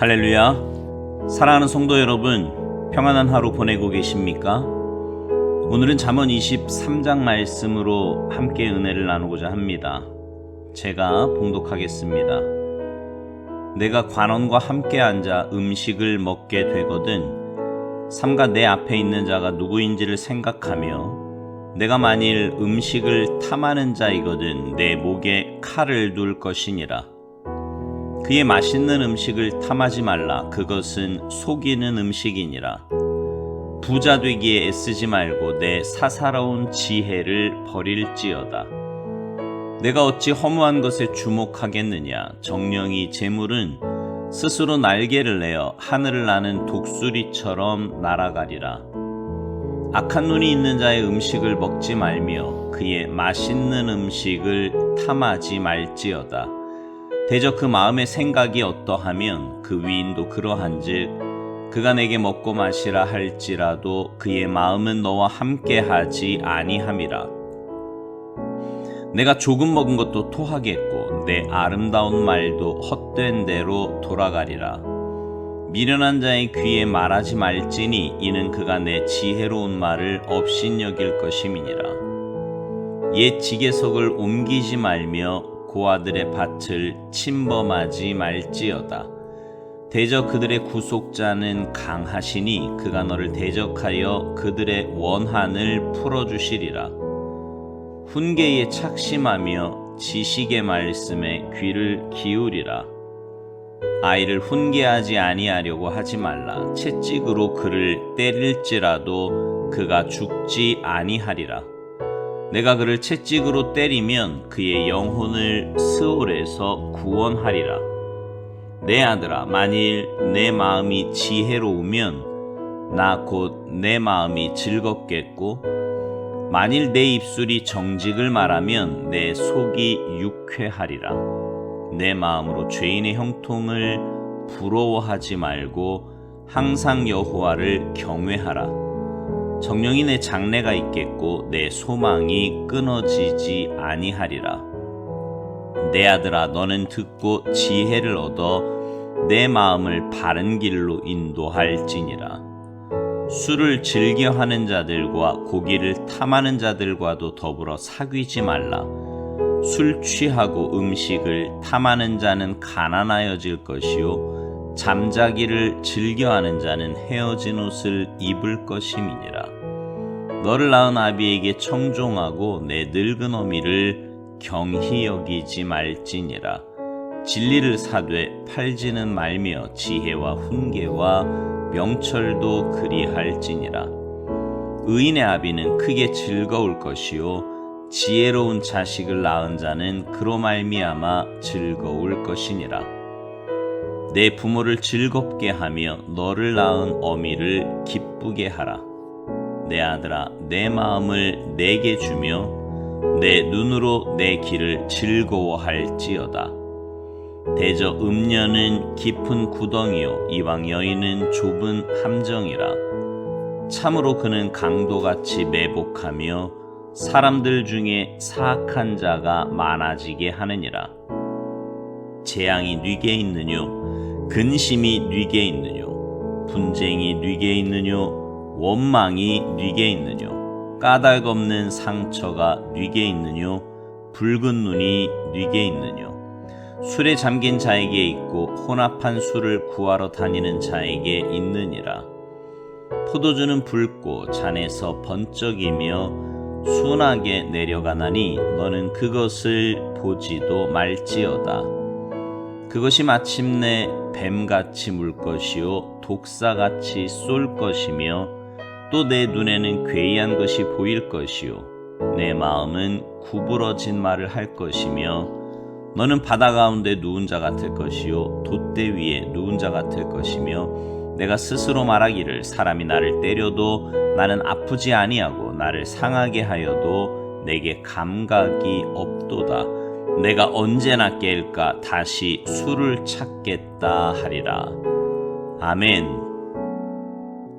할렐루야. 사랑하는 성도 여러분, 평안한 하루 보내고 계십니까? 오늘은 잠언 23장 말씀으로 함께 은혜를 나누고자 합니다. 제가 봉독하겠습니다. 내가 관원과 함께 앉아 음식을 먹게 되거든 삼가 내 앞에 있는 자가 누구인지를 생각하며 내가 만일 음식을 탐하는 자이거든 내 목에 칼을 둘 것이니라. 그의 맛있는 음식을 탐하지 말라. 그것은 속이는 음식이니라. 부자 되기에 애쓰지 말고 내 사사로운 지혜를 버릴지어다. 내가 어찌 허무한 것에 주목하겠느냐. 정령이 재물은 스스로 날개를 내어 하늘을 나는 독수리처럼 날아가리라. 악한 눈이 있는 자의 음식을 먹지 말며 그의 맛있는 음식을 탐하지 말지어다. 대저 그 마음의 생각이 어떠하면 그 위인도 그러한즉 그가 내게 먹고 마시라 할지라도 그의 마음은 너와 함께하지 아니함이라. 내가 조금 먹은 것도 토하겠고 내 아름다운 말도 헛된 대로 돌아가리라. 미련한 자의 귀에 말하지 말지니 이는 그가 내 지혜로운 말을 업신여길 것임이니라. 옛 지게석을 옮기지 말며 고아들의 밭을 침범하지 말지어다. 대저 그들의 구속자는 강하시니 그가 너를 대적하여 그들의 원한을 풀어주시리라. 훈계에 착심하며 지식의 말씀에 귀를 기울이라. 아이를 훈계하지 아니하려고 하지 말라. 채찍으로 그를 때릴지라도 그가 죽지 아니하리라. 내가 그를 채찍으로 때리면 그의 영혼을 스올에서 구원하리라. 내 아들아, 만일 내 마음이 지혜로우면 나 곧 내 마음이 즐겁겠고 만일 내 입술이 정직을 말하면 내 속이 유쾌하리라. 내 마음으로 죄인의 형통을 부러워하지 말고 항상 여호와를 경외하라. 정령이 내 장래가 있겠고 내 소망이 끊어지지 아니하리라. 내 아들아, 너는 듣고 지혜를 얻어 내 마음을 바른 길로 인도할지니라. 술을 즐겨하는 자들과 고기를 탐하는 자들과도 더불어 사귀지 말라. 술 취하고 음식을 탐하는 자는 가난하여질 것이요 잠자기를 즐겨하는 자는 헤어진 옷을 입을 것임이니라. 너를 낳은 아비에게 청종하고 내 늙은 어미를 경히 여기지 말지니라. 진리를 사되 팔지는 말며 지혜와 훈계와 명철도 그리할지니라. 의인의 아비는 크게 즐거울 것이요 지혜로운 자식을 낳은 자는 그로 말미암아 즐거울 것이니라. 내 부모를 즐겁게 하며 너를 낳은 어미를 기쁘게 하라. 내 아들아, 내 마음을 내게 주며 내 눈으로 내 길을 즐거워할지어다. 대저 음녀는 깊은 구덩이요 이방 여인은 좁은 함정이라. 참으로 그는 강도같이 매복하며 사람들 중에 사악한 자가 많아지게 하느니라. 재앙이 뉘게 있느뇨 근심이 뉘게 있느뇨 분쟁이 뉘게 있느뇨 원망이 뉘게 있느뇨 까닭 없는 상처가 뉘게 있느뇨 붉은 눈이 뉘게 있느뇨 술에 잠긴 자에게 있고 혼합한 술을 구하러 다니는 자에게 있느니라. 포도주는 붉고 잔에서 번쩍이며 순하게 내려가나니 너는 그것을 보지도 말지어다. 그것이 마침내 뱀같이 물 것이요 독사같이 쏠 것이며 또 내 눈에는 괴이한 것이 보일 것이요 내 마음은 구부러진 말을 할 것이며 너는 바다 가운데 누운 자 같을 것이요 돛대 위에 누운 자 같을 것이며 내가 스스로 말하기를 사람이 나를 때려도 나는 아프지 아니하고 나를 상하게 하여도 내게 감각이 없도다. 내가 언제나 깰까 다시 술을 찾겠다 하리라. 아멘.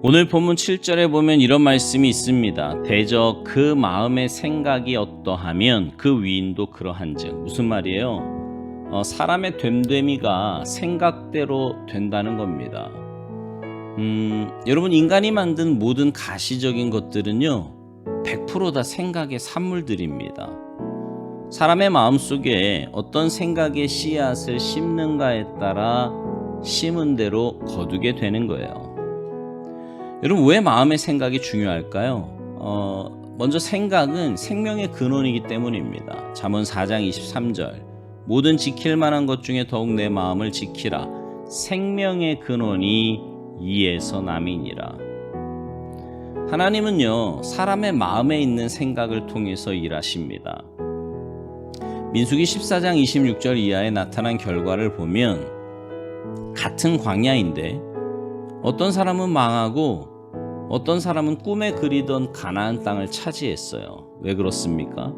오늘 본문 7절에 보면 이런 말씀이 있습니다. 대저 그 마음의 생각이 어떠하면 그 위인도 그러한즉. 무슨 말이에요? 사람의 됨됨이가 생각대로 된다는 겁니다. 여러분, 인간이 만든 모든 가시적인 것들은요 100% 다 생각의 산물들입니다. 사람의 마음속에 어떤 생각의 씨앗을 심는가에 따라 심은 대로 거두게 되는 거예요. 여러분, 왜 마음의 생각이 중요할까요? 먼저 생각은 생명의 근원이기 때문입니다. 잠언 4장 23절, 모든 지킬 만한 것 중에 더욱 내 마음을 지키라. 생명의 근원이 이에서 남이니라. 하나님은요 사람의 마음에 있는 생각을 통해서 일하십니다. 민수기 14장 26절 이하에 나타난 결과를 보면 같은 광야인데 어떤 사람은 망하고 어떤 사람은 꿈에 그리던 가나안 땅을 차지했어요. 왜 그렇습니까?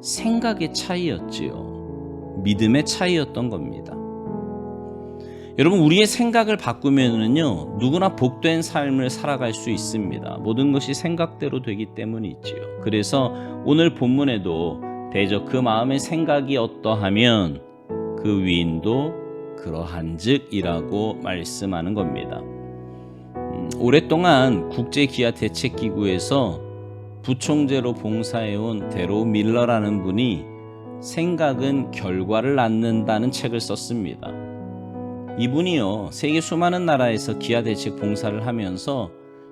생각의 차이였지요. 믿음의 차이였던 겁니다. 여러분, 우리의 생각을 바꾸면은요 누구나 복된 삶을 살아갈 수 있습니다. 모든 것이 생각대로 되기 때문이지요. 그래서 오늘 본문에도 대저 그 마음의 생각이 어떠하면 그 위인도 그러한즉이라고 말씀하는 겁니다. 오랫동안 국제기아대책기구에서 부총재로 봉사해온 데로 밀러라는 분이 생각은 결과를 낳는다는 책을 썼습니다. 이분이요 세계 수많은 나라에서 기아대책 봉사를 하면서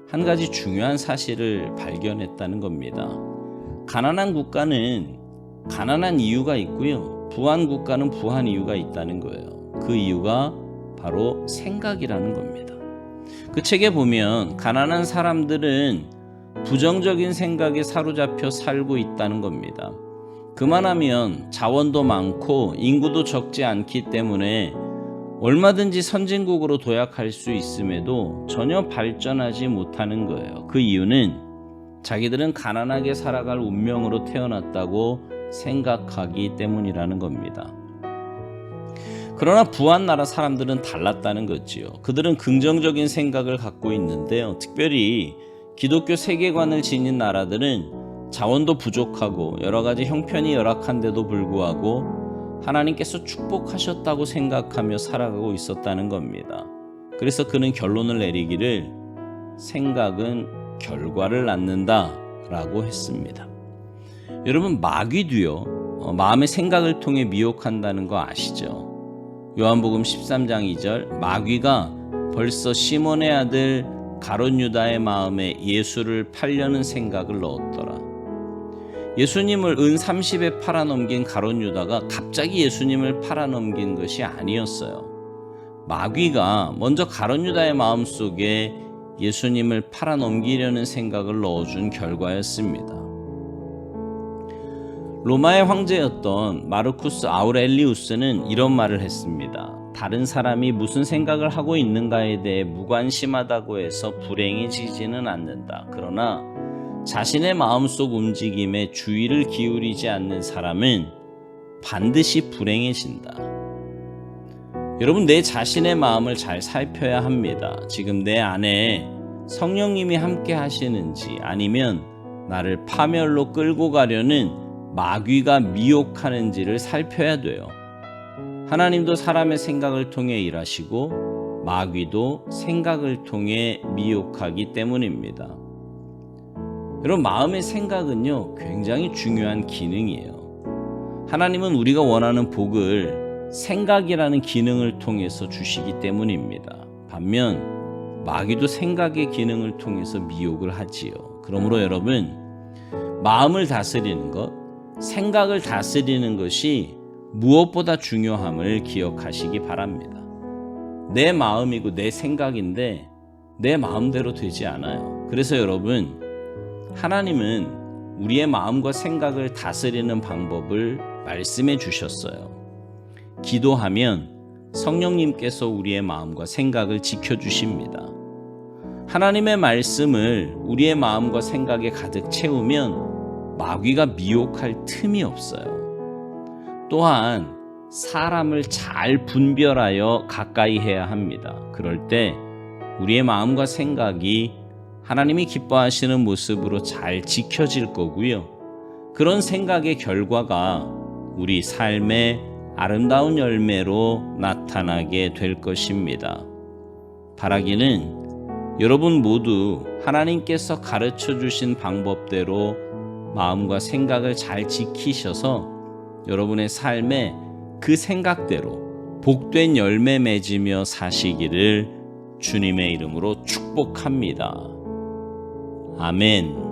한 가지 중요한 사실을 발견했다는 겁니다. 가난한 국가는 가난한 이유가 있고요, 부한 국가는 부한 이유가 있다는 거예요. 그 이유가 바로 생각이라는 겁니다. 그 책에 보면 가난한 사람들은 부정적인 생각에 사로잡혀 살고 있다는 겁니다. 그만하면 자원도 많고 인구도 적지 않기 때문에 얼마든지 선진국으로 도약할 수 있음에도 전혀 발전하지 못하는 거예요. 그 이유는 자기들은 가난하게 살아갈 운명으로 태어났다고 생각하기 때문이라는 겁니다. 그러나 부한 나라 사람들은 달랐다는 거지요. 그들은 긍정적인 생각을 갖고 있는데요, 특별히 기독교 세계관을 지닌 나라들은 자원도 부족하고 여러 가지 형편이 열악한데도 불구하고 하나님께서 축복하셨다고 생각하며 살아가고 있었다는 겁니다. 그래서 그는 결론을 내리기를 생각은 결과를 낳는다 라고 했습니다. 여러분, 마귀도요 마음의 생각을 통해 미혹한다는 거 아시죠? 요한복음 13장 2절, 마귀가 벌써 시몬의 아들 가룟 유다의 마음에 예수를 팔려는 생각을 넣었더라. 예수님을 은 30에 팔아넘긴 가룟 유다가 갑자기 예수님을 팔아넘긴 것이 아니었어요. 마귀가 먼저 가룟 유다의 마음속에 예수님을 팔아넘기려는 생각을 넣어준 결과였습니다. 로마의 황제였던 마르쿠스 아우렐리우스는 이런 말을 했습니다. 다른 사람이 무슨 생각을 하고 있는가에 대해 무관심하다고 해서 불행해지지는 않는다. 그러나 자신의 마음속 움직임에 주의를 기울이지 않는 사람은 반드시 불행해진다. 여러분, 내 자신의 마음을 잘 살펴야 합니다. 지금 내 안에 성령님이 함께 하시는지, 아니면 나를 파멸로 끌고 가려는 마귀가 미혹하는지를 살펴야 돼요. 하나님도 사람의 생각을 통해 일하시고 마귀도 생각을 통해 미혹하기 때문입니다. 여러분, 마음의 생각은요 굉장히 중요한 기능이에요. 하나님은 우리가 원하는 복을 생각이라는 기능을 통해서 주시기 때문입니다. 반면 마귀도 생각의 기능을 통해서 미혹을 하지요. 그러므로 여러분, 마음을 다스리는 것, 생각을 다스리는 것이 무엇보다 중요함을 기억하시기 바랍니다. 내 마음이고 내 생각인데 내 마음대로 되지 않아요. 그래서 여러분, 하나님은 우리의 마음과 생각을 다스리는 방법을 말씀해 주셨어요. 기도하면 성령님께서 우리의 마음과 생각을 지켜주십니다. 하나님의 말씀을 우리의 마음과 생각에 가득 채우면 마귀가 미혹할 틈이 없어요. 또한 사람을 잘 분별하여 가까이 해야 합니다. 그럴 때 우리의 마음과 생각이 하나님이 기뻐하시는 모습으로 잘 지켜질 거고요. 그런 생각의 결과가 우리 삶에 아름다운 열매로 나타나게 될 것입니다. 바라기는 여러분 모두 하나님께서 가르쳐 주신 방법대로 마음과 생각을 잘 지키셔서 여러분의 삶에 그 생각대로 복된 열매 맺으며 사시기를 주님의 이름으로 축복합니다. 아멘.